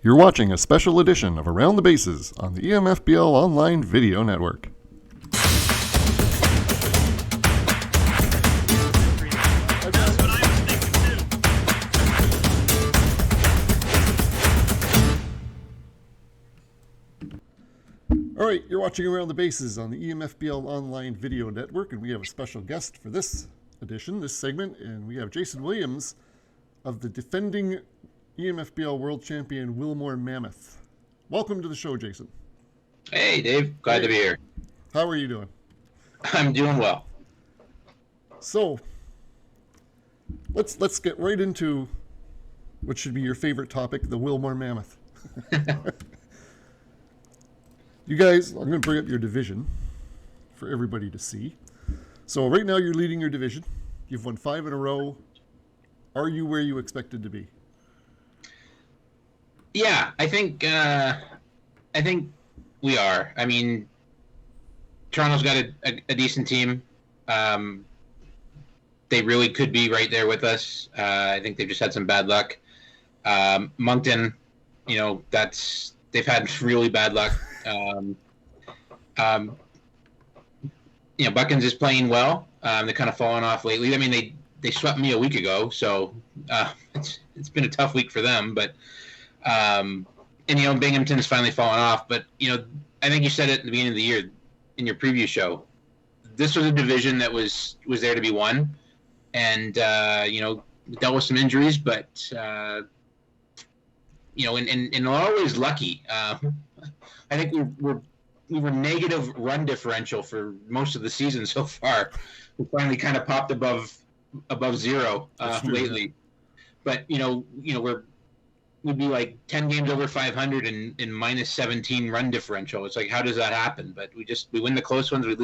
You're watching a special edition of Around the Bases on the EMFBL Online Video Network. All right, you're watching Around the Bases on the EMFBL Online Video Network, and we have a special guest for this edition, this segment, and we have Jason Williams of the defending EMFBL World Champion Wilmore Mammoth. Welcome to the show, Jason. Hey, Dave. Glad to be here. How are you doing? I'm doing well. So, let's get right into what should be your favorite topic, the Wilmore Mammoth. You guys, I'm going to bring up your division for everybody to see. So right now you're leading your division. You've won 5 in a row. Are you where you expected to be? Yeah, I think we are. I mean, Toronto's got a decent team. They really could be right there with us. I think they've just had some bad luck. Moncton, they've had really bad luck. Buckins is playing well. They're kind of fallen off lately. I mean, they swept me a week ago, so it's been a tough week for them. But Binghamton's finally fallen off. But I think you said it at the beginning of the year in your preview show. This was a division that was there to be won, and dealt with some injuries, but and always lucky. I think we were negative run differential for most of the season so far. We finally kind of popped above zero lately. But we'd be like 10 games over 500 and minus 17 run differential. It's like, how does that happen? But we win the close ones, we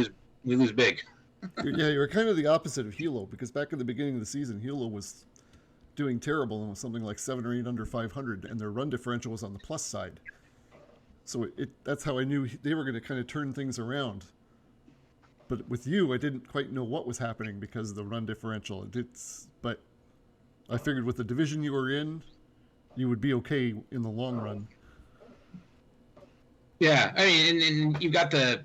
lose big. Yeah, you're kind of the opposite of Hilo, because back at the beginning of the season, Hilo was doing terrible and was something like 7 or 8 under 500, and their run differential was on the plus side. So that's how I knew they were going to kind of turn things around. But with you, I didn't quite know what was happening because of the run differential. But I figured with the division you were in, you would be okay in the long run. Yeah, I mean, and you've got the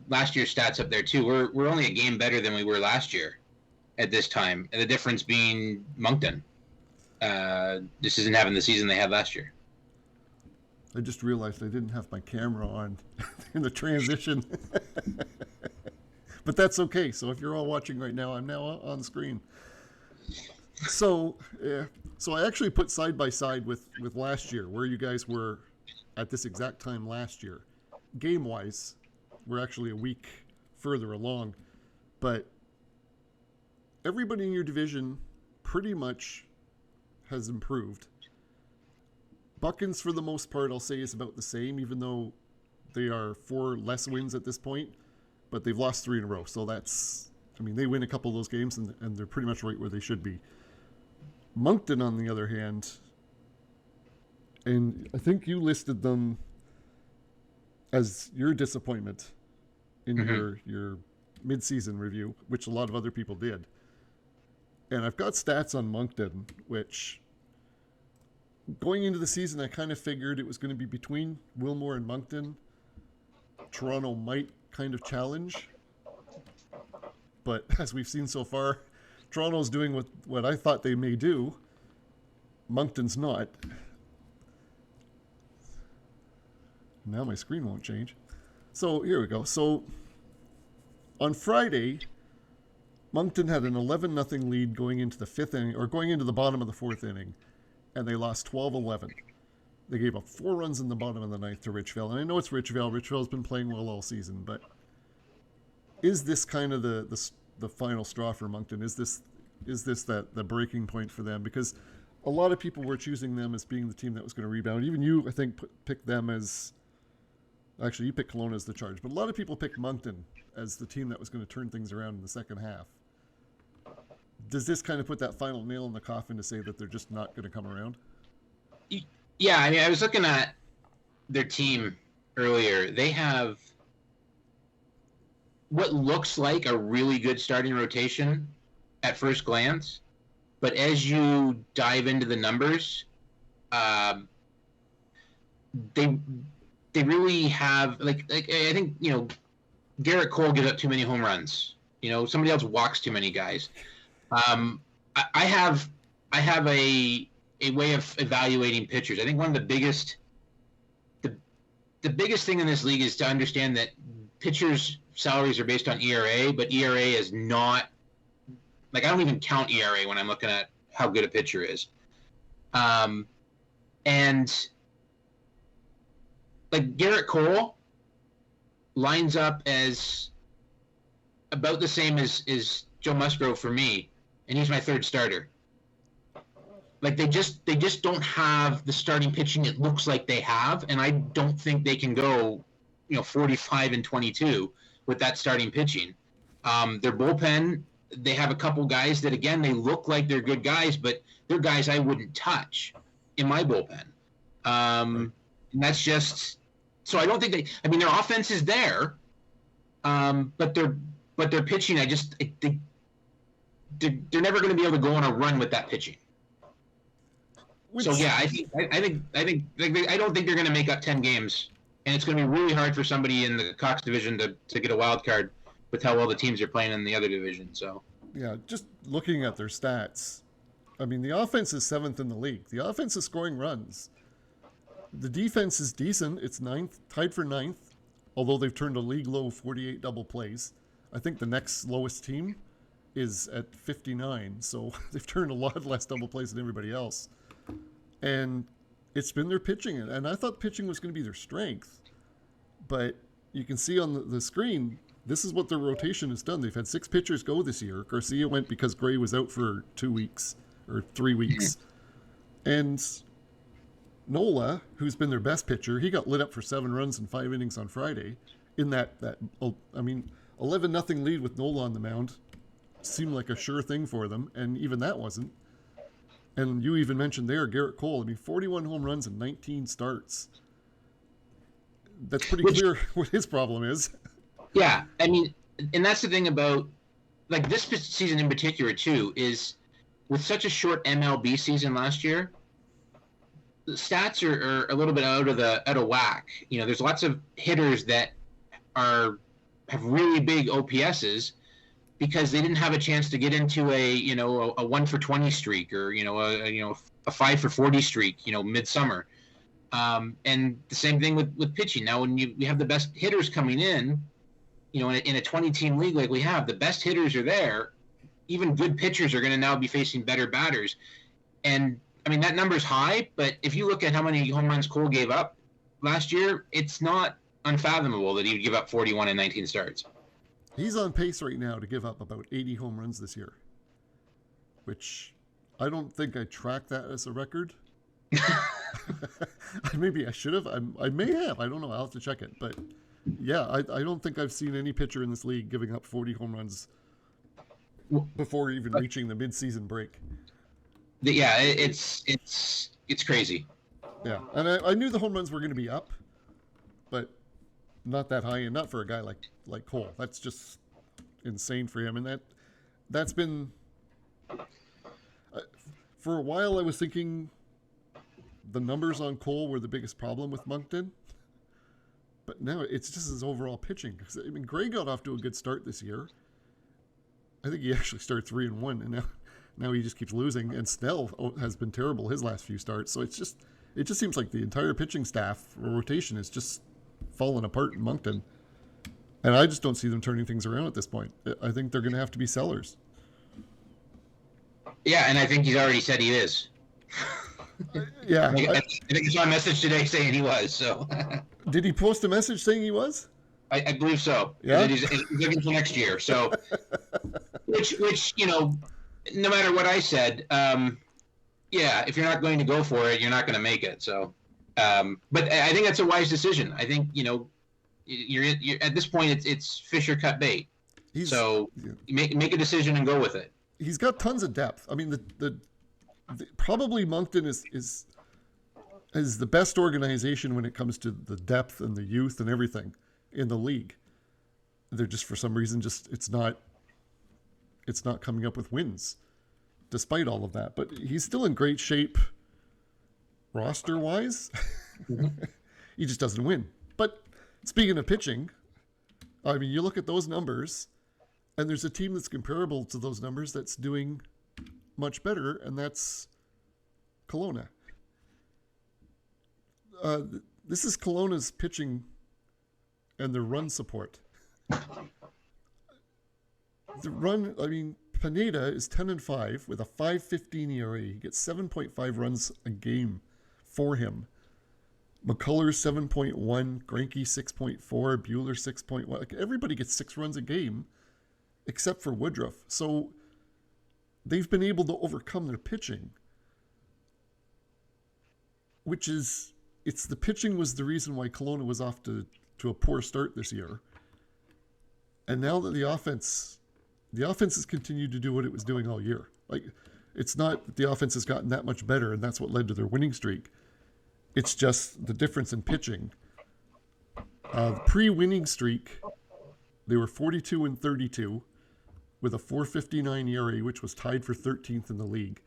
last year's stats up there too. We're only a game better than we were last year at this time, and the difference being Moncton just isn't having the season they had last year. I just realized I didn't have my camera on in the transition. But that's okay. So if you're all watching right now, I'm now on screen. So I actually put side by side with last year, where you guys were at this exact time last year. Game-wise, we're actually a week further along. But everybody in your division pretty much has improved. Buckins, for the most part, I'll say is about the same, even though they are 4 less wins at this point, but they've lost 3 in a row. So they win a couple of those games, and they're pretty much right where they should be. Moncton, on the other hand, and I think you listed them as your disappointment in your mid-season review, which a lot of other people did. And I've got stats on Moncton, which going into the season, I kind of figured it was going to be between Wilmore and Moncton. Toronto might kind of challenge. But as we've seen so far, Toronto's doing what I thought they may do. Moncton's not. Now my screen won't change. So here we go. So on Friday, Moncton had an 11-0 lead going into the 5th inning, or going into the bottom of the 4th inning. And they lost 12-11. They gave up 4 runs in the bottom of the 9th to Richville. And I know it's Richville. Richville's been playing well all season. But is this kind of the final straw for Moncton? Is this the breaking point for them? Because a lot of people were choosing them as being the team that was going to rebound. Even you, I think, picked them as... Actually, you picked Kelowna as the charge. But a lot of people picked Moncton as the team that was going to turn things around in the second half. Does this kind of put that final nail in the coffin to say that they're just not going to come around? Yeah, I mean, I was looking at their team earlier. They have what looks like a really good starting rotation at first glance, but as you dive into the numbers, they really have like I think Garrett Cole gives up too many home runs. Somebody else walks too many guys. I have a way of evaluating pitchers. I think one of the biggest thing in this league is to understand that pitchers' salaries are based on ERA, but ERA is not like I don't even count ERA when I'm looking at how good a pitcher is. And like Garrett Cole lines up as about the same as Joe Musgrove for me, and he's my third starter. Like they just don't have the starting pitching it looks like they have, and I don't think they can go, 45-22 with that starting pitching. Their bullpen, they have a couple guys that again they look like they're good guys, but they're guys I wouldn't touch in my bullpen. And that's just so I don't think they. I mean, their offense is there, but their pitching, they're never going to be able to go on a run with that pitching. So yeah, I don't think they're going to make up 10 games, and it's going to be really hard for somebody in the Cox Division to get a wild card with how well the teams are playing in the other division. So yeah, just looking at their stats, I mean, the offense is 7th in the league. The offense is scoring runs. The defense is decent. It's 9th, tied for 9th, although they've turned a league low 48 double plays. I think the next lowest team is at 59, so they've turned a lot less double plays than everybody else. And it's been their pitching, and I thought pitching was going to be their strength. But you can see on the screen, this is what their rotation has done. They've had 6 pitchers go this year. Garcia went because Gray was out for 2 weeks or 3 weeks. And Nola, who's been their best pitcher, he got lit up for 7 runs in 5 innings on Friday. In that 11-0 lead with Nola on the mound seemed like a sure thing for them, and even that wasn't. And you even mentioned there Garrett Cole. I mean, 41 home runs and 19 starts. That's pretty clear what his problem is. Yeah, I mean, and that's the thing about like this season in particular too is with such a short MLB season last year, the stats are a little bit out of whack. There's lots of hitters that have really big OPSs because they didn't have a chance to get into a 1 for 20 streak or a 5 for 40 streak midsummer. And the same thing with pitching. Now when you have the best hitters coming in, in a 20-team league like we have, the best hitters are there. Even good pitchers are going to now be facing better batters. And I mean that number's high, but if you look at how many home runs Cole gave up last year, it's not unfathomable that he would give up 41 in 19 starts. He's on pace right now to give up about 80 home runs this year, which I don't think I tracked that as a record. Maybe I should have. I may have. I don't know. I'll have to check it. But yeah, I don't think I've seen any pitcher in this league giving up 40 home runs before even reaching the mid-season break. Yeah, it's crazy. Yeah, and I knew the home runs were going to be up, but not that high, and not for a guy like Cole. That's just insane for him, and that's been for a while. I was thinking the numbers on Cole were the biggest problem with Moncton, but now it's just his overall pitching. Because I mean, Gray got off to a good start this year. I think he actually started 3-1, and now he just keeps losing. And Snell has been terrible his last few starts. So it just seems like the entire pitching staff rotation is just falling apart in Moncton. And I just don't see them turning things around at this point. I think they're going to have to be sellers. Yeah, and I think he's already said he is. Yeah. I think I saw a message today saying he was. So. Did he post a message saying he was? I believe so. Yeah. He's looking for next year. So, which no matter what I said, yeah, if you're not going to go for it, you're not going to make it. So, but I think that's a wise decision. I think you're at this point it's fish or cut bait. So make a decision and go with it. He's got tons of depth. I mean, the probably Moncton is the best organization when it comes to the depth and the youth and everything in the league. They're just for some reason it's not coming up with wins despite all of that. But he's still in great shape roster wise. Mm-hmm. He just doesn't win. But speaking of pitching, I mean, you look at those numbers, and there's a team that's comparable to those numbers that's doing much better, and that's Kelowna. This is Kelowna's pitching and their run support. The run, I mean, Pineda is 10-5 with a 5.15 ERA. He gets 7.5 runs a game for him. McCullers 7.1, Greinke 6.4, Bueller 6.1. Like, everybody gets 6 runs a game except for Woodruff. So they've been able to overcome their pitching, which is, it's the pitching was the reason why Kelowna was off to a poor start this year. And now that the offense has continued to do what it was doing all year. Like, it's not that the offense has gotten that much better and that's what led to their winning streak. It's just the difference in pitching. The pre-winning streak, they were 42-32 with a 4.59 ERA, which was tied for 13th in the league.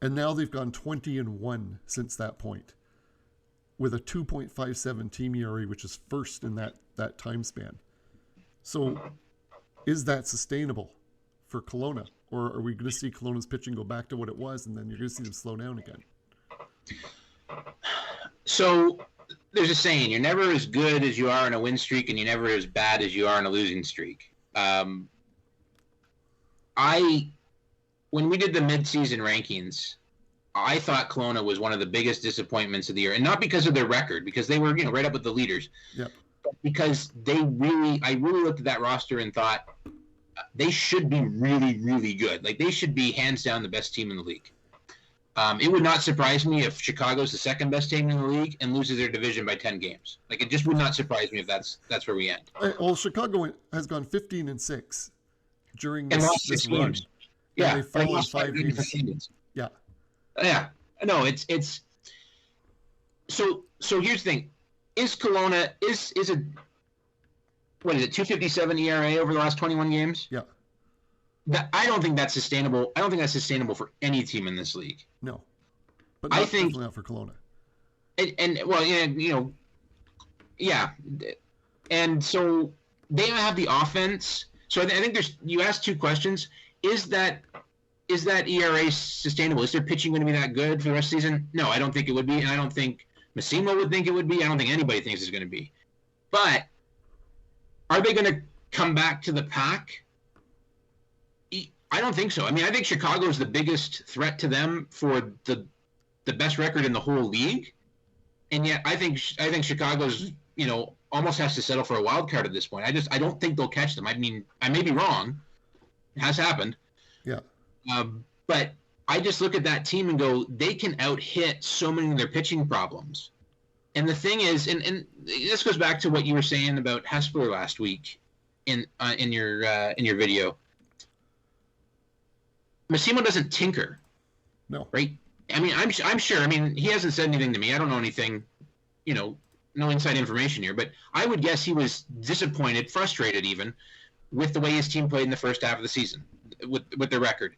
And now they've gone 20-1 since that point, with a 2.57 team ERA, which is first in that time span. So, is that sustainable for Kelowna, or are we going to see Kelowna's pitching go back to what it was, and then you're going to see them slow down again? So there's a saying: you're never as good as you are in a win streak, and you're never as bad as you are in a losing streak. When we did the mid-season rankings, I thought Kelowna was one of the biggest disappointments of the year, and not because of their record, because they were, right up with the leaders. Yeah. But because I really looked at that roster and thought they should be really, really good. Like, they should be hands down the best team in the league. It would not surprise me if Chicago's the second best team in the league and loses their division by 10 games. Like, it just would not surprise me if that's where we end. Well, Chicago has gone 15-6 during this run. Games. Yeah, they've fallen 5 games. Yeah. Yeah. No, it's so here's the thing. Is Kelowna is it, what is it, 2.57 ERA over the last 21 games? Yeah. I don't think that's sustainable. I don't think that's sustainable for any team in this league. No. But I think definitely not for Kelowna. And well, yeah. And so they have the offense. So I think you asked 2 questions. Is that ERA sustainable? Is their pitching going to be that good for the rest of the season? No, I don't think it would be, and I don't think Massimo would think it would be. I don't think anybody thinks it's going to be. But are they going to come back to the pack? I don't think so. I mean, I think Chicago is the biggest threat to them for the best record in the whole league, and yet I think Chicago's almost has to settle for a wild card at this point. I don't think they'll catch them. I mean, I may be wrong. It has happened. Yeah. But I just look at that team and go, they can out-hit so many of their pitching problems. And the thing is, and this goes back to what you were saying about Hespeler last week in your video. Massimo doesn't tinker. No. Right? I mean, I'm sure. I mean, he hasn't said anything to me. I don't know anything, no inside information here. But I would guess he was disappointed, frustrated even, with the way his team played in the first half of the season, with their record.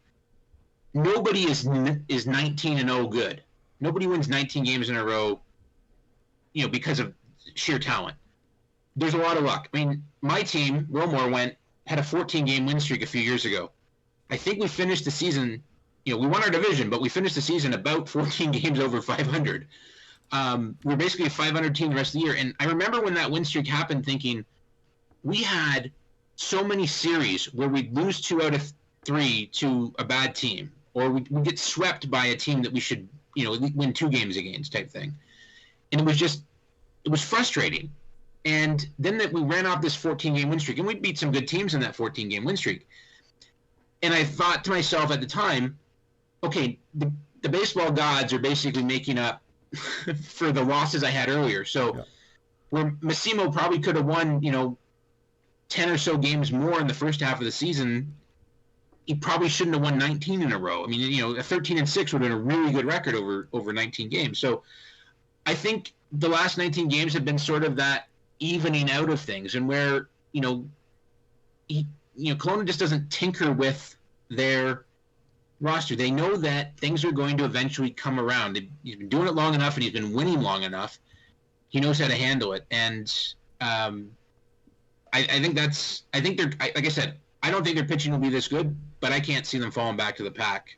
Nobody is 19-0 good. Nobody wins 19 games in a row, because of sheer talent. There's a lot of luck. I mean, my team, Wilmore, had a 14-game win streak a few years ago. I think we finished the season, we won our division, but we finished the season about 14 games over 500. We're basically a 500 team the rest of the year. And I remember when that win streak happened thinking, we had so many series where we'd lose 2 out of 3 to a bad team, or we get swept by a team that we should, win 2 games against type thing. And it was frustrating. And then that we ran off this 14-game win streak, and we beat some good teams in that 14-game win streak. And I thought to myself at the time, okay, the baseball gods are basically making up for the losses I had earlier. So where Massimo probably could have won, 10 or so games more in the first half of the season, he probably shouldn't have won 19 in a row. I mean, a 13-6 would have been a really good record over 19 games. So I think the last 19 games have been sort of that evening out of things, and where, Kelowna just doesn't tinker with their roster. They know that things are going to eventually come around. He's been doing it long enough, and he's been winning long enough He knows how to handle it, and I think they're like I said, I don't think their pitching will be this good, but I can't see them falling back to the pack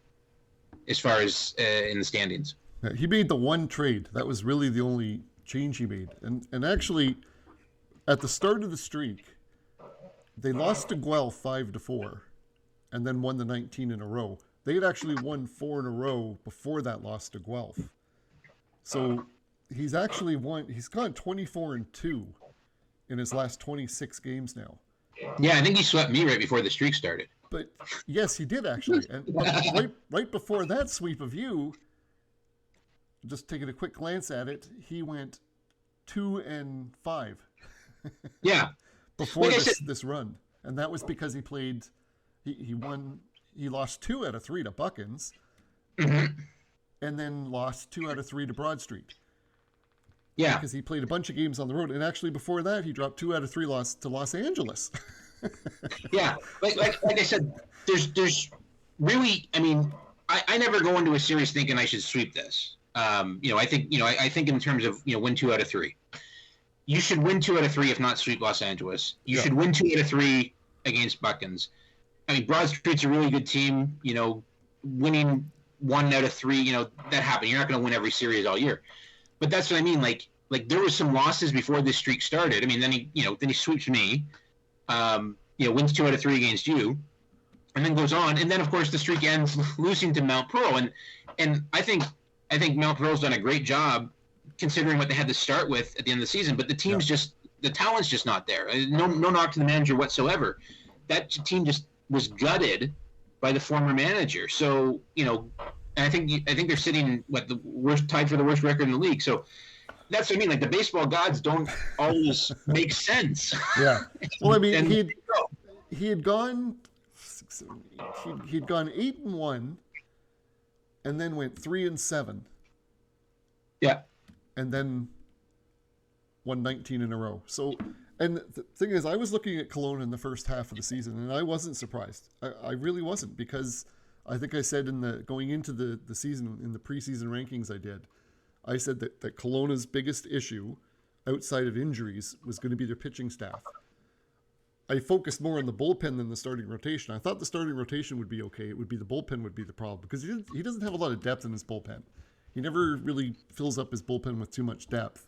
as far as in the standings. Yeah, he made the one trade. That was really the only change he made. And actually, at the start of the streak, they lost to Guelph 5-4, and then won the 19 in a row. They had actually won 4 in a row before that loss to Guelph. So he's actually won. He's gone 24-2 in his last 26 games now. Yeah, I think he swept me right before the streak started. But yes, he did actually. And right before that sweep of you, just taking a quick glance at it, he went 2-5. Yeah. Before this run, and that was because he played. He won. He lost 2 out of 3 to Buckins, and then lost 2 out of 3 to Broad Street. Yeah, because he played a bunch of games on the road, and actually before that, he dropped 2 out of 3 loss to Los Angeles. Yeah, like I said, there's really, I mean, I never go into a series thinking I should sweep this. I think in terms of win 2 out of 3. You should win 2 out of 3, if not sweep Los Angeles. You should win 2 out of 3 against Buckins. I mean, Broad Street's a really good team. Winning 1 out of 3, that happened. You're not going to win every series all year. But that's what I mean. Like there was some losses before this streak started. I mean, then he sweeps me. Wins 2 out of 3 against you, and then goes on. And then of course the streak ends losing to Mount Pearl. And I think Mount Pearl's done a great job considering what they had to start with at the end of the season. But the team's the talent's just not there. No knock to the manager whatsoever. That team just was gutted by the former manager. So and I think they're sitting tied for the worst record in the league. So that's what I mean. Like the baseball gods don't always make sense. Yeah. Well, I mean, he had gone 8-1, and then went 3-7. Yeah. And then won 19 in a row. So, and the thing is, I was looking at Kelowna in the first half of the season, and I wasn't surprised. I really wasn't, because I think I said going into the season, in the preseason rankings I did, I said that Kelowna's biggest issue outside of injuries was going to be their pitching staff. I focused more on the bullpen than the starting rotation. I thought the starting rotation would be okay. It would be the bullpen would be the problem, because he doesn't have a lot of depth in his bullpen. He never really fills up his bullpen with too much depth.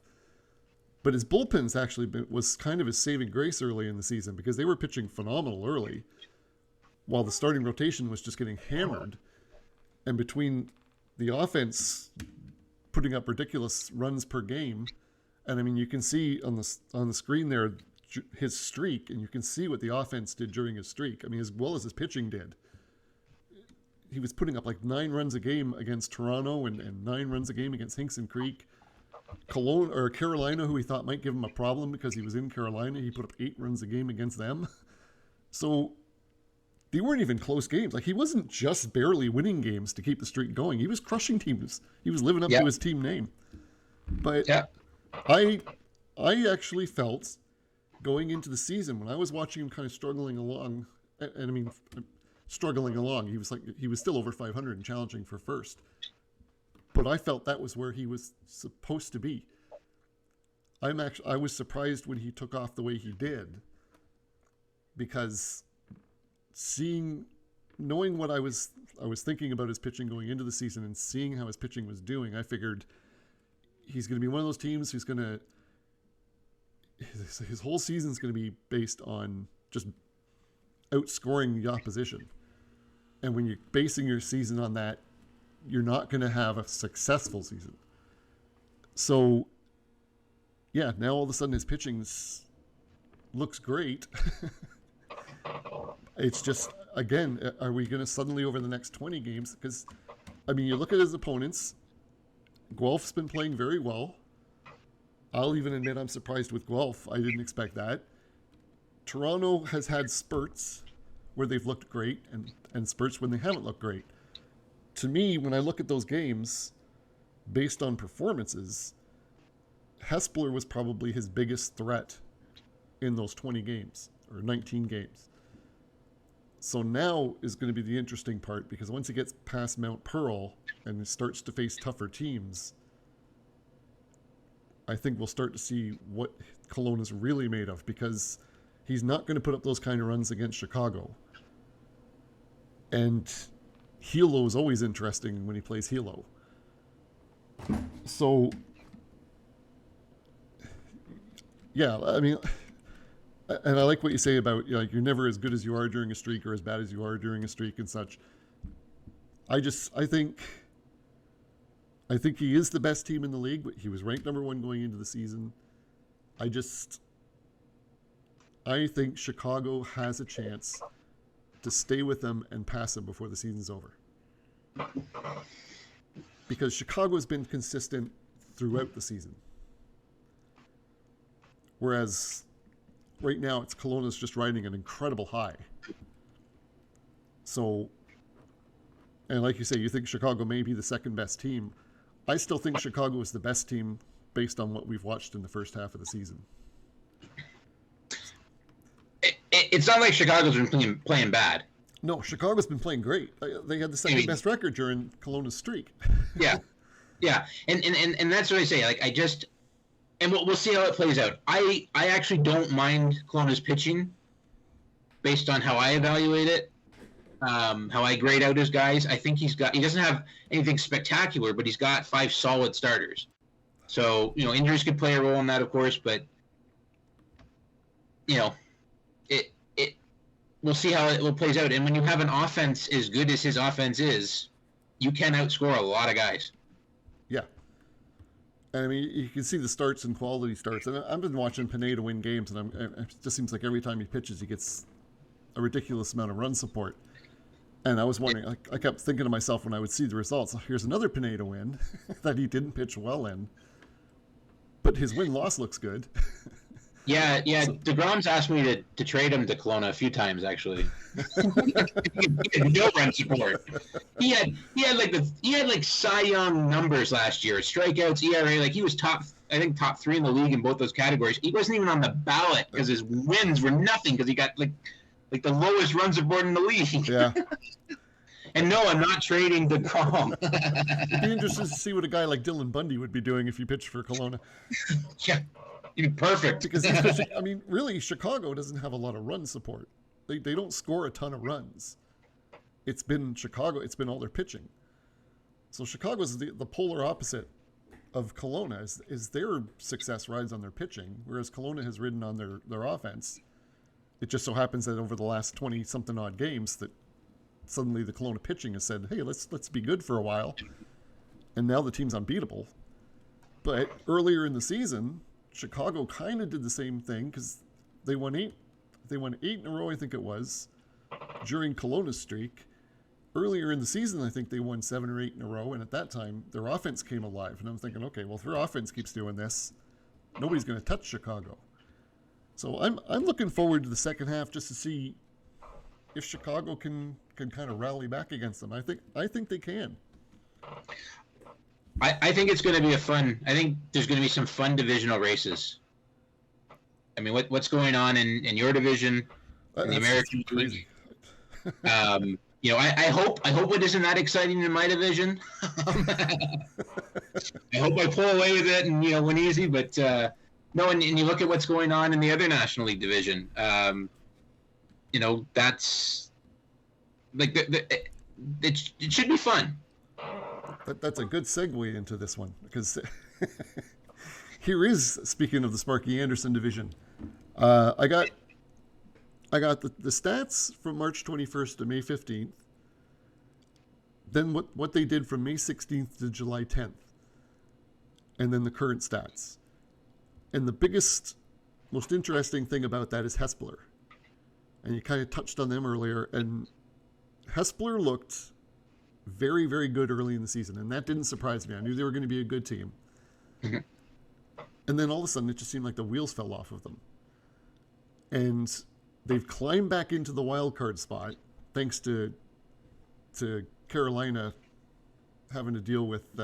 But his bullpen's actually was kind of his saving grace early in the season, because they were pitching phenomenal early, while the starting rotation was just getting hammered. And between the offense putting up ridiculous runs per game, and I mean, you can see on the screen there his streak, and you can see what the offense did during his streak. I mean, as well as his pitching did. He was putting up like 9 runs a game against Toronto, and 9 runs a game against Hinkson Creek. Carolina, who he thought might give him a problem because he was in Carolina, he put up 8 runs a game against them. So they weren't even close games. Like, he wasn't just barely winning games to keep the streak going. He was crushing teams. He was living up to his team name. But I actually felt going into the season, when I was watching him kind of struggling along, and I mean, struggling along, he was still over 500 and challenging for first. But I felt that was where he was supposed to be. I was surprised when he took off the way he did, because knowing what I was thinking about his pitching going into the season, and seeing how his pitching was doing, I figured he's going to be one of those teams who's going to, his whole season's going to be based on just outscoring the opposition. And when you're basing your season on that, you're not going to have a successful season. So, yeah, now all of a sudden his pitching looks great. It's just, again, are we going to suddenly, over the next 20 games, because, I mean, you look at his opponents, Guelph's been playing very well. I'll even admit I'm surprised with Guelph. I didn't expect that. Toronto has had spurts where they've looked great, and spurts when they haven't looked great. To me, when I look at those games, based on performances, Hespler was probably his biggest threat in those 20 games, or 19 games. So now is going to be the interesting part, because once he gets past Mount Pearl and starts to face tougher teams, I think we'll start to see what Kelowna's really made of, because he's not going to put up those kind of runs against Chicago. And Hilo is always interesting when he plays Hilo. So, yeah, I mean, and I like what you say about, you know, you're never as good as you are during a streak or as bad as you are during a streak and such. I think he is the best team in the league. He was ranked number 1 going into the season. I think Chicago has a chance to stay with them and pass them before the season's over. Because Chicago has been consistent throughout the season. Whereas right now it's Kelowna's just riding an incredible high. So, and like you say, you think Chicago may be the second best team. I still think Chicago is the best team based on what we've watched in the first half of the season. It's not like Chicago's been playing bad. No, Chicago's been playing great. They had the second best record during Kelowna's streak. Yeah, and that's what I say. Like, and we'll see how it plays out. I actually don't mind Kelowna's pitching, based on how I evaluate it, how I grade out his guys. I think he doesn't have anything spectacular, but he's got 5 solid starters. So, you know, injuries could play a role in that, of course, but, you know, we'll see how it plays out. And when you have an offense as good as his offense is, you can outscore a lot of guys. Yeah. And I mean, you can see the starts and quality starts. And I've been watching Pineda win games, and it just seems like every time he pitches, he gets a ridiculous amount of run support. And I was wondering, I kept thinking to myself when I would see the results, here's another Pineda win that he didn't pitch well in. But his win-loss looks good. Yeah. So, DeGrom's asked me to trade him to Kelowna a few times, actually. He had no run support. He had like Cy Young numbers last year, strikeouts, ERA. Like, he was top 3 in the league in both those categories. He wasn't even on the ballot because his wins were nothing, because he got like the lowest run support in the league. Yeah. And no, I'm not trading DeGrom. It'd be interesting to see what a guy like Dylan Bundy would be doing if he pitched for Kelowna. Yeah. Perfect. Because he's pitching, I mean, really, Chicago doesn't have a lot of run support. They don't score a ton of runs. It's been Chicago. It's been all their pitching. So Chicago's the polar opposite of Kelowna. Is their success rides on their pitching, whereas Kelowna has ridden on their offense. It just so happens that over the last 20-something odd games that suddenly the Kelowna pitching has said, hey, let's be good for a while. And now the team's unbeatable. But earlier in the season, Chicago kind of did the same thing, because they won 8 in a row, I think it was, during Kelowna's streak. Earlier in the season, I think they won 7 or 8 in a row, and at that time, their offense came alive. And I'm thinking, okay, well, if their offense keeps doing this, nobody's going to touch Chicago. So I'm looking forward to the second half just to see if Chicago can kind of rally back against them. I think they can. I think it's going to be I think there's going to be some fun divisional races. I mean, what's going on in your division, in the American League? You know, I hope it isn't that exciting in my division. I hope I pull away with it and, you know, win easy. But no, and you look at what's going on in the other National League division. You know, that's like it should be fun. That's a good segue into this one, because here is, speaking of the Sparky Anderson division, I got the stats from March 21st to May 15th, then what they did from May 16th to July 10th, and then the current stats. And the biggest, most interesting thing about that is Hespeler. And you kind of touched on them earlier, and Hespeler looked very, very good early in the season, and that didn't surprise me. I knew they were going to be a good team. Mm-hmm. And then all of a sudden, it just seemed like the wheels fell off of them. And they've climbed back into the wild card spot, thanks to Carolina having to deal with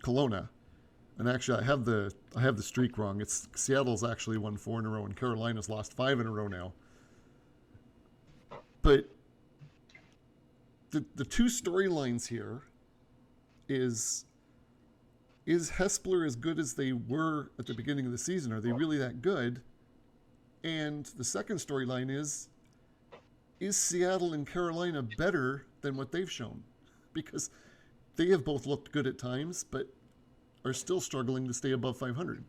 Kelowna. And actually, I have the streak wrong. It's Seattle's actually won 4 in a row, and Carolina's lost 5 in a row now. But the two storylines here is is Hespler as good as they were at the beginning of the season? Are they really that good? And the second storyline is Seattle and Carolina better than what they've shown? Because they have both looked good at times, but are still struggling to stay above 500.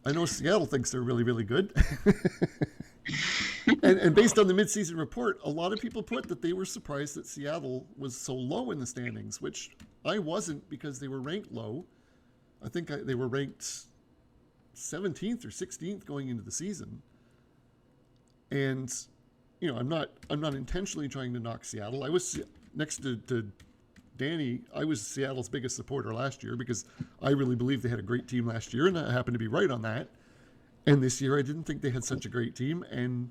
I know Seattle thinks they're really, really good. and based on the midseason report, a lot of people put that they were surprised that Seattle was so low in the standings, which I wasn't, because they were ranked low. I think they were ranked 17th or 16th going into the season. And, I'm not intentionally trying to knock Seattle. I was next to Danny. I was Seattle's biggest supporter last year because I really believed they had a great team last year, and I happened to be right on that. And this year, I didn't think they had such a great team, and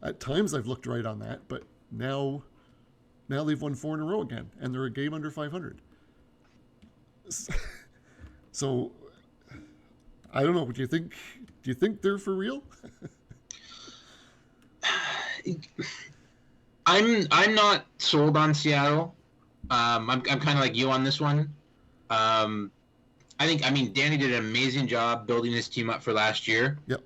at times I've looked right on that. But now they've won 4 in a row again, and they're a game under 500. So I don't know. Do you think they're for real? I'm not sold on Seattle. I'm kind of like you on this one. I mean, Danny did an amazing job building his team up for last year. Yep.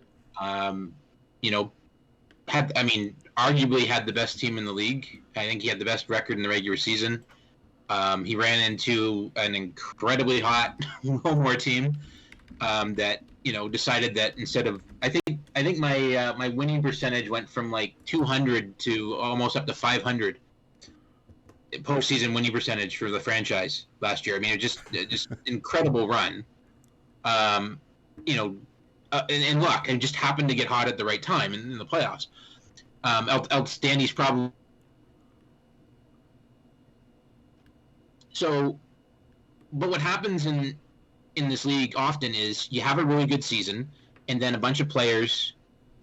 Arguably had the best team in the league. I think he had the best record in the regular season. He ran into an incredibly hot Wilmore team that decided that instead of I think my winning percentage went from like 200 to almost up to 500 postseason winning percentage for the franchise last year. I mean, it just incredible run. And luck, and just happened to get hot at the right time in the playoffs. Else Danny's probably so. But what happens in this league often is you have a really good season, and then a bunch of players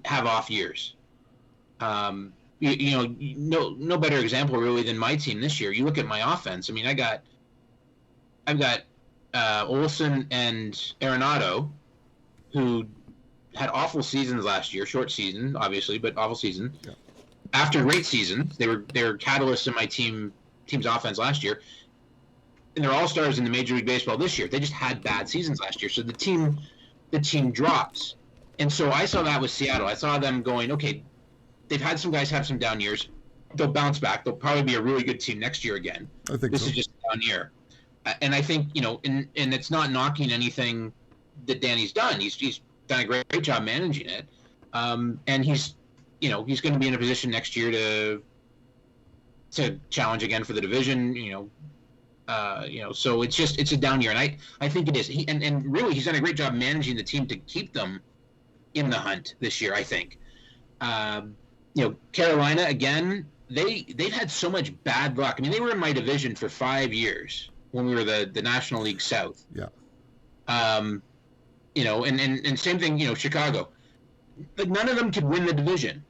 have off years. No better example really than my team this year. You look at my offense. I mean, I've got Olsen and Arenado, who had awful seasons last year. Short season, obviously, but awful season. Yeah. After great seasons, they were catalysts in my team's offense last year, and they're all stars in the Major League Baseball this year. They just had bad seasons last year, so the team drops. And so I saw that with Seattle. I saw them going, okay, they've had some guys have some down years. They'll bounce back. They'll probably be a really good team next year again. I think this is just a down year. And I think, and it's not knocking anything that Danny's done. He's done a great job managing it. And he's going to be in a position next year to challenge again for the division, so it's a down year. And I think it is. And really, he's done a great job managing the team to keep them in the hunt this year, I think. Carolina, again, they've had so much bad luck. I mean, they were in my division for 5 years when we were the National League South. Yeah. And same thing, Chicago. Like, none of them could win the division.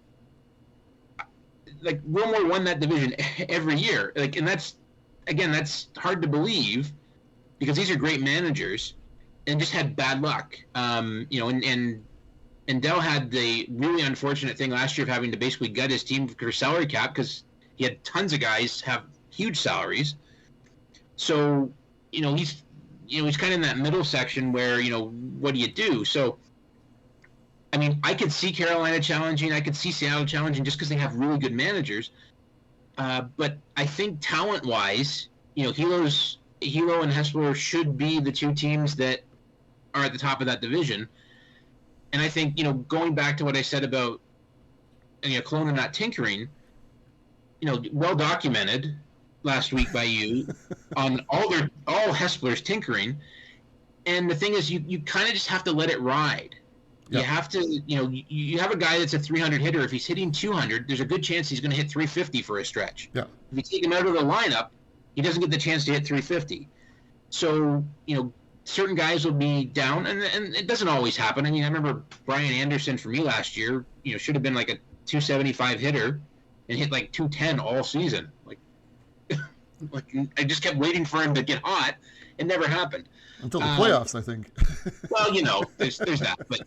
Like, Wilmore won that division every year. Like, and that's hard to believe because these are great managers and just had bad luck. And Dell had the really unfortunate thing last year of having to basically gut his team for salary cap because he had tons of guys have huge salaries. So, he's kind of in that middle section where, what do you do? So, I mean, I could see Carolina challenging. I could see Seattle challenging just because they have really good managers. But I think talent-wise, Hilo and Hespler should be the two teams that are at the top of that division. And I think, going back to what I said about, Kelowna not tinkering, well documented last week by you on all Hespler's tinkering. And the thing is, you kind of just have to let it ride. Yep. You have to, you have a guy that's a 300 hitter. If he's hitting 200, there's a good chance he's going to hit 350 for a stretch. Yeah. If you take him out of the lineup, he doesn't get the chance to hit 350. So, certain guys will be down, and it doesn't always happen. I mean, I remember Brian Anderson for me last year, should have been like a 275 hitter and hit like 210 all season. Like I just kept waiting for him to get hot. It never happened. Until the playoffs, I think. Well, there's that, but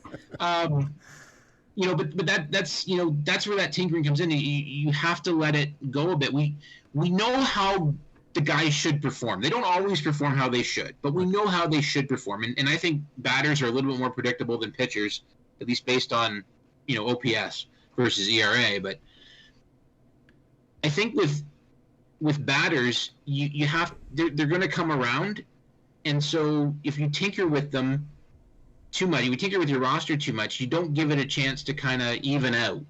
but that's where that tinkering comes in. You have to let it go a bit. We know how the guys should perform. They don't always perform how they should, but we know how they should perform. And I think batters are a little bit more predictable than pitchers, at least based on, OPS versus ERA. But I think with batters, they're going to come around. And so if you tinker with them too much, you tinker with your roster too much, you don't give it a chance to kind of even out.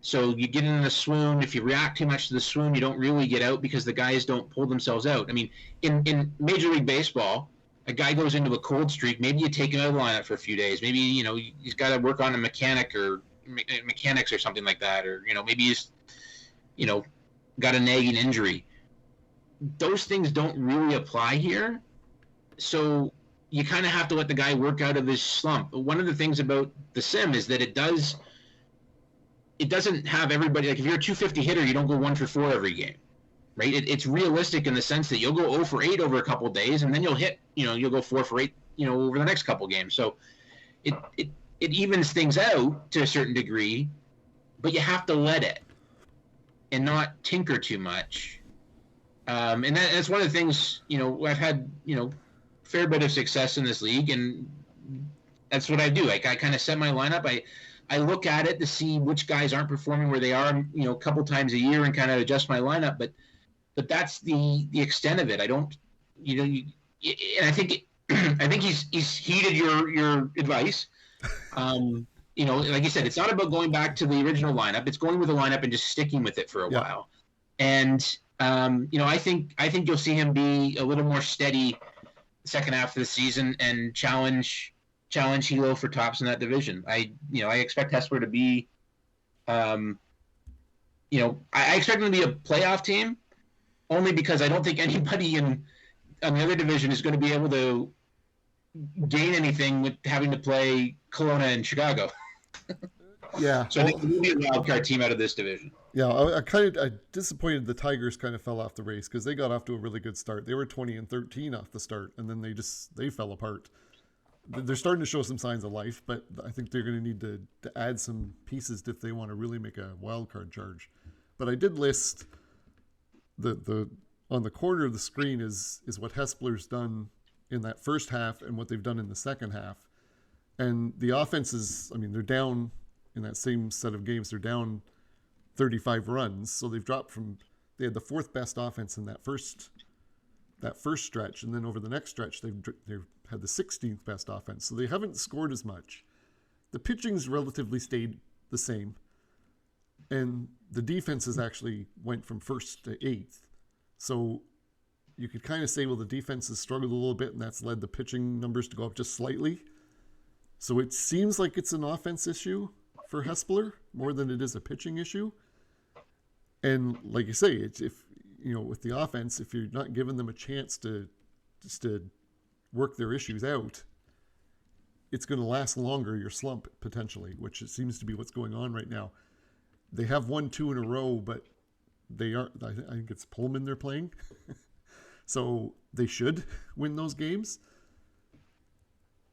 So you get in a swoon. If you react too much to the swoon, you don't really get out because the guys don't pull themselves out. I mean, in Major League Baseball, a guy goes into a cold streak. Maybe you take him out of the lineup for a few days. Maybe, he's got to work on a mechanics or something like that. Or, maybe he's, got a nagging injury. Those things don't really apply here. So you kind of have to let the guy work out of his slump. But one of the things about the sim is that it doesn't have everybody, like if you're a 250 hitter, you don't go 1 for 4 every game, right? It's realistic in the sense that you'll go 0 for 8 over a couple of days, and then you'll hit, you'll go 4 for 8, over the next couple of games. So it evens things out to a certain degree, but you have to let it and not tinker too much. And that's one of the things, I've had, fair bit of success in this league, and that's what I do. Like I kind of set my lineup. I look at it to see which guys aren't performing where they are, a couple times a year and kind of adjust my lineup. But that's the extent of it. I don't, and I think he's heeded your advice. Like you said, it's not about going back to the original lineup. It's going with the lineup and just sticking with it for a while. And I think you'll see him be a little more steady second half of the season and challenge Hilo for tops in that division. I expect Hespeler to be, I expect them to be a playoff team, only because I don't think anybody on the other division is going to be able to gain anything with having to play Kelowna and Chicago. Yeah. So I think we'll be a wild card team out of this division. Yeah, I disappointed the Tigers kind of fell off the race because they got off to a really good start. They were 20-13 off the start, and then they fell apart. They're starting to show some signs of life, but I think they're going to need to add some pieces if they want to really make a wild card charge. But I did list the on the corner of the screen is what Hespeler's done in that first half and what they've done in the second half. And the offense is, they're down in that same set of games. They're down 35 runs, so they've dropped they had the 4th best offense in that first stretch, and then over the next stretch they've had the 16th best offense, so they haven't scored as much. The pitching's relatively stayed the same, and the defense has actually went from 1st to 8th. So you could kind of say, well, the defense has struggled a little bit, and that's led the pitching numbers to go up just slightly. So it seems like it's an offense issue for Hespeler more than it is a pitching issue. And like you say, it's with the offense, if you're not giving them a chance to work their issues out, it's going to last longer, your slump, potentially, which it seems to be what's going on right now. They have won 2 in a row, but they aren't. I think it's Pullman they're playing. So they should win those games.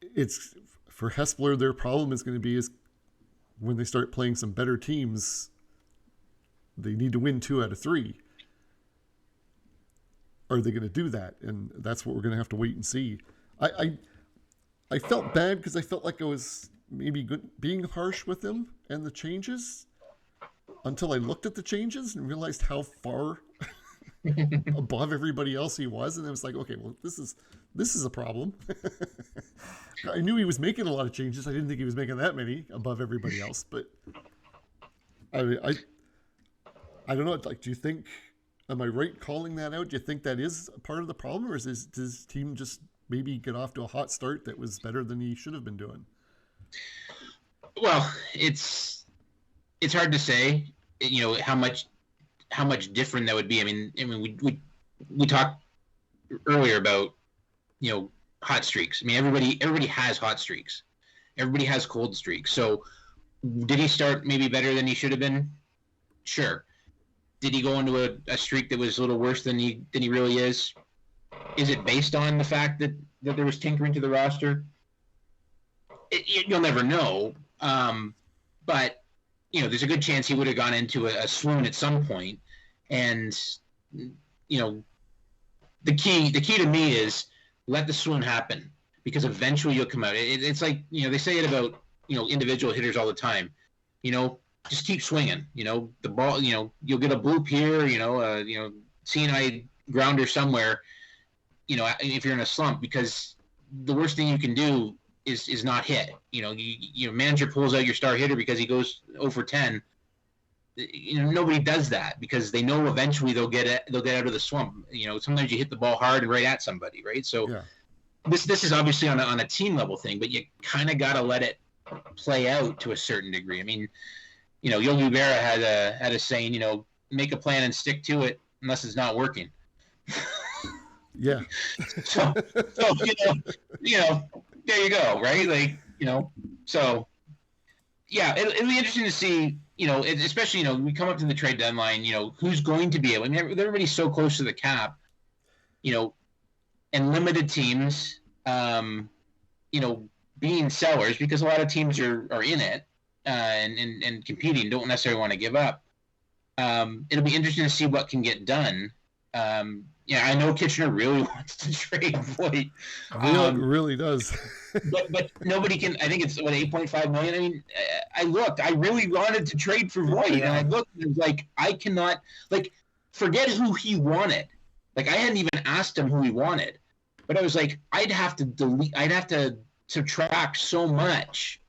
It's for Hespeler, their problem is going to be is when they start playing some better teams, they need to win 2 out of 3. Are they going to do that? And that's what we're going to have to wait and see. I felt bad because I felt like I was maybe being harsh with him and the changes until I looked at the changes and realized how far above everybody else he was. And I was like, okay, well, this is a problem. I knew he was making a lot of changes. I didn't think he was making that many above everybody else. But I don't know. Like, do you think? Am I right calling that out? Do you think that is part of the problem, or does his team just maybe get off to a hot start that was better than he should have been doing? Well, it's hard to say, how much different that would be. I mean, we talked earlier about, hot streaks. I mean, everybody has hot streaks. Everybody has cold streaks. So, did he start maybe better than he should have been? Sure. Did he go into a streak that was a little worse than he really is? Is it based on the fact that there was tinkering to the roster? You'll never know. But, there's a good chance he would have gone into a swoon at some point. And, the key to me is let the swing happen, because eventually you'll come out. It's like, they say it about, individual hitters all the time. Just keep swinging. The ball, you'll get a bloop here, CNI grounder somewhere, if you're in a slump, because the worst thing you can do is not hit. Manager pulls out your star hitter because he goes 0 for 10. Nobody does that, because they know eventually they'll get out of the swamp. Sometimes you hit the ball hard and right at somebody, right? So Yeah. this is obviously on a team level thing, but you kind of got to let it play out to a certain degree. I mean, Yogi Berra had a saying, make a plan and stick to it unless it's not working. Yeah. so there you go, right? Like, so yeah, it'll be interesting to see, especially, we come up to the trade deadline, who's going to be able, I mean, everybody's so close to the cap, and limited teams, being sellers, because a lot of teams are in it, and competing, don't necessarily want to give up. It'll be interesting to see what can get done. I know Kitchener really wants to trade Voigt. Really does. but nobody can. I think it's $8.5 million. I mean, I really wanted to trade for Voigt, and I looked, and it was like, I cannot, forget who he wanted. I hadn't even asked him who he wanted, but I was like, I'd have to subtract so much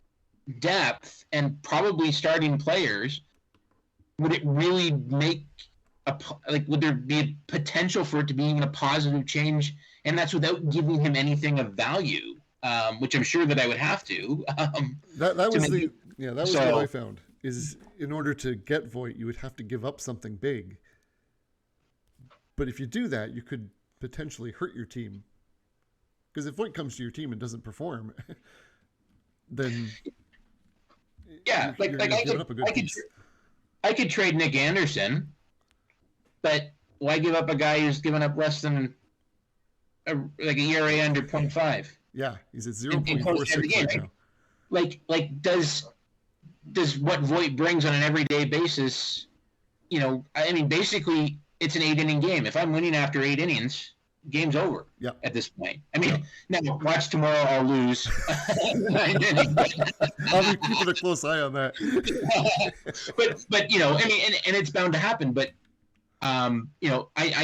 depth and probably starting players. Would it really make would there be a potential for it to be even a positive change? And that's without giving him anything of value, which I'm sure that I would have to. That was what I found, is in order to get Voigt, you would have to give up something big. But if you do that, you could potentially hurt your team. Because if Voigt comes to your team and doesn't perform, then yeah, I could trade Nick Anderson, but why give up a guy who's given up less than a ERA under 0.5? Yeah, he's at 0.46 right now. Does what Voigt brings on an everyday basis? I mean, basically, it's an 8-inning game. If I'm winning after 8 innings, game's over. Yeah. At this point, I mean, now watch tomorrow. I'll lose. I'll be keeping a close eye on that. but I mean, and it's bound to happen. But I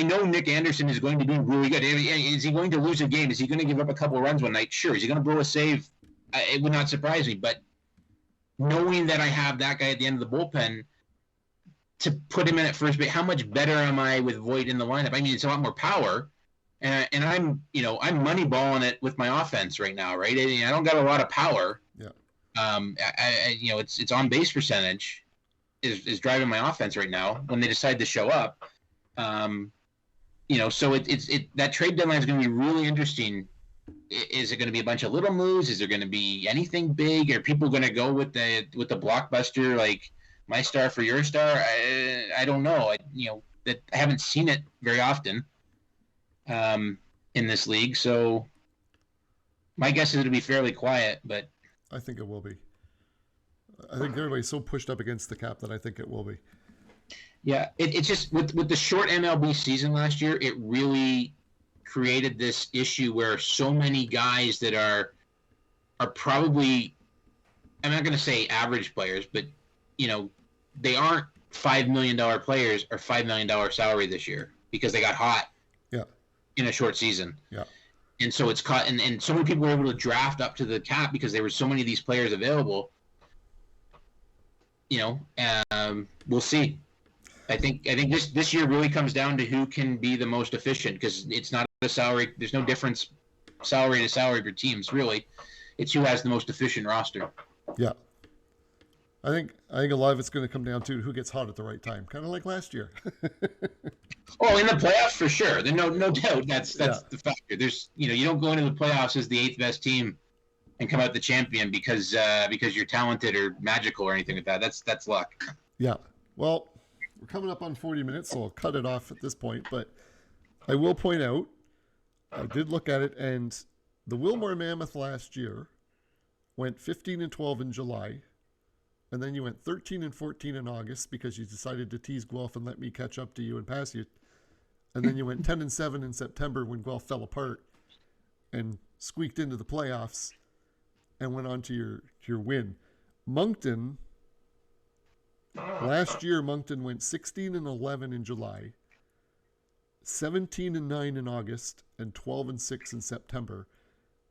know Nick Anderson is going to be really good. Is he going to lose a game? Is he going to give up a couple of runs one night? Sure. Is he going to blow a save? It would not surprise me. But knowing that I have that guy at the end of the bullpen to put him in at first base, how much better am I with Voigt in the lineup? I mean, it's a lot more power. And I'm moneyballing it with my offense right now, right? I don't got a lot of power. Yeah. It's on base percentage is driving my offense right now when they decide to show up. So that trade deadline is going to be really interesting. Is it going to be a bunch of little moves? Is there going to be anything big? Are people going to go with the blockbuster, like my star for your star? I don't know. I haven't seen it very often in this league, so my guess is it'll be fairly quiet, but I think it will be. I think everybody's so pushed up against the cap that I think it will be. Yeah, it's just with the short MLB season last year, it really created this issue where so many guys that are probably, I'm not going to say average players, but they aren't $5 million players or $5 million salary this year because they got hot. Yeah. In a short season. Yeah. And so it's caught, and so many people were able to draft up to the cap because there were so many of these players available. We'll see. I think this year really comes down to who can be the most efficient, because it's not a salary. There's no difference salary to salary for teams, really. It's who has the most efficient roster. Yeah. I think a lot of it's going to come down to who gets hot at the right time, kind of like last year. Oh, in the playoffs for sure. There's no doubt that's the factor. There's you don't go into the playoffs as the 8th best team and come out the champion because you're talented or magical or anything like that. That's luck. Yeah. Well, we're coming up on 40 minutes, so I'll cut it off at this point. But I will point out, I did look at it, and the Wilmore Mammoth last year went 15-12 in July. And then you went 13-14 in August because you decided to tease Guelph and let me catch up to you and pass you. and then you went 10-7 in September when Guelph fell apart and squeaked into the playoffs and went on to your win. Moncton, last year Moncton went 16-11 in July, 17-9 in August, and 12-6 in September.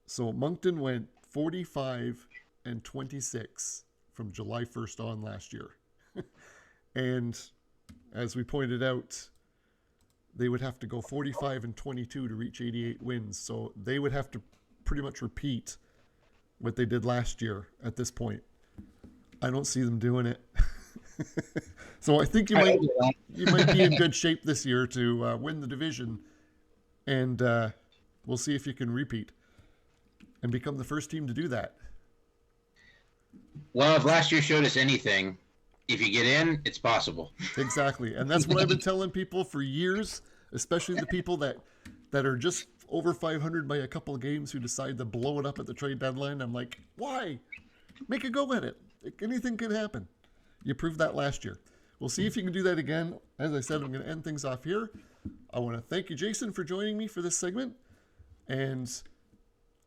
So Moncton went 45-26 from July 1st on last year. And as we pointed out, they would have to go 45-22 to reach 88 wins. So they would have to pretty much repeat what they did last year at this point. I don't see them doing it. So I think you might be in good shape this year to win the division, and we'll see if you can repeat and become the first team to do that. Well, if last year showed us anything, if you get in, it's possible. Exactly, and that's what I've been telling people for years, especially the people that are just over 500 by a couple of games who decide to blow it up at the trade deadline. I'm like, why? Make a go at it. Anything can happen. You proved that last year. We'll see if you can do that again. As I said, I'm going to end things off here. I want to thank you, Jason, for joining me for this segment. And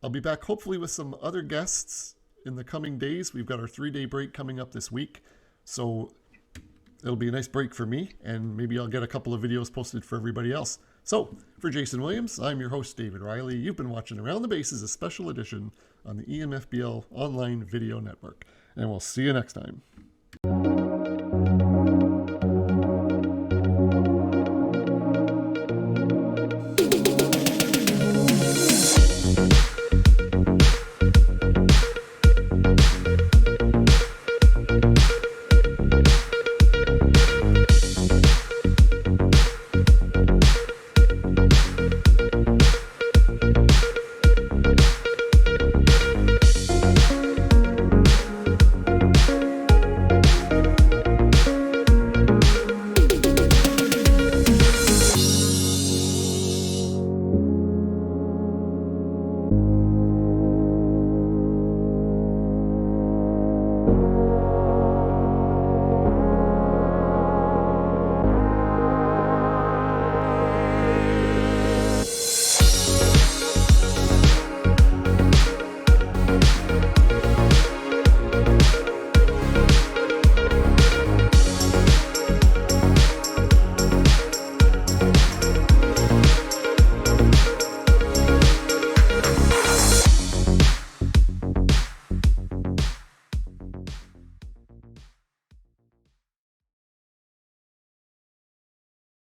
I'll be back hopefully with some other guests in the coming days. We've got our 3-day break coming up this week. So it'll be a nice break for me. And maybe I'll get a couple of videos posted for everybody else. So for Jason Williams, I'm your host, David Riley. You've been watching Around the Bases, a special edition on the EMFBL Online Video Network. And we'll see you next time.